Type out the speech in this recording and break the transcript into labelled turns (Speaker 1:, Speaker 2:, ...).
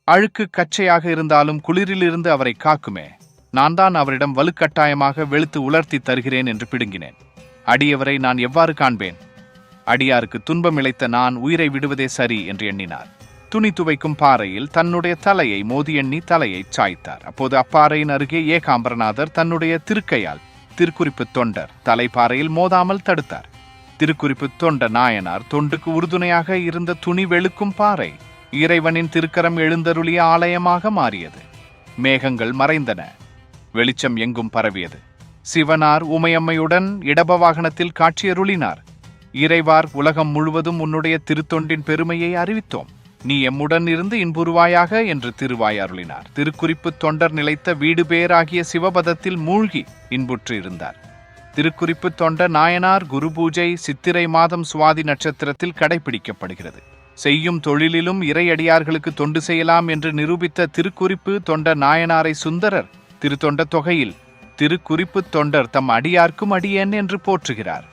Speaker 1: அழுக்கு கச்சையாக இருந்தாலும் குளிரிலிருந்து அவரை காக்குமே. நான் தான் அவரிடம் வலுக்கட்டாயமாக வெளுத்து உலர்த்தி தருகிறேன் என்று பிடுங்கினேன். அடியவரை நான் எவ்வாறு காண்பேன்? அடியாருக்கு துன்பம் இழைத்த நான் உயிரை விடுவதே சரி என்று எண்ணினார். துணி துவைக்கும் பாறையில் தன்னுடைய தலையை மோதி எண்ணி தலையைச் சாய்த்தார். அப்போது அப்பாறையின் அருகே ஏகாம்பரநாதர் தன்னுடைய திருக்கையால் திருக்குறிப்பு தொண்டர் தலைப்பாறையில் மோதாமல் தடுத்தார். திருக்குறிப்பு தொண்ட நாயனார் தொண்டுக்கு உறுதுணையாக இருந்த துணி வெளுக்கும் பாறை இறைவனின் திருக்கரம் எழுந்தருளிய ஆலயமாக மாறியது. மேகங்கள் மறைந்தன. வெளிச்சம் எங்கும் பரவியது. சிவனார் உமையம்மையுடன் இடப வாகனத்தில் காட்சியருளினார். இறைவார், உலகம் முழுவதும் உன்னுடைய திருத்தொண்டின் பெருமையை அறிவித்தோம். நீ எம்முடன் இருந்து இன்புருவாயாக என்று திருவாய் அருளினார். திருக்குறிப்பு தொண்டர் நிலைத்த வீடு பேராகிய சிவபதத்தில் மூழ்கி இன்புற்று இருந்தார். திருக்குறிப்பு தொண்ட நாயனார் குரு பூஜை சித்திரை மாதம் சுவாதி நட்சத்திரத்தில் கடைபிடிக்கப்படுகிறது. செய்யும் தொழிலிலும் இறையடியார்களுக்கு தொண்டு செய்யலாம் என்று நிரூபித்த திருக்குறிப்பு தொண்ட நாயனாரை சுந்தரர் திருத்தொண்ட தொகையில் திருக்குறிப்பு தொண்டர் தம் அடியார்க்கும் அடியேன் என்று போற்றுகிறார்.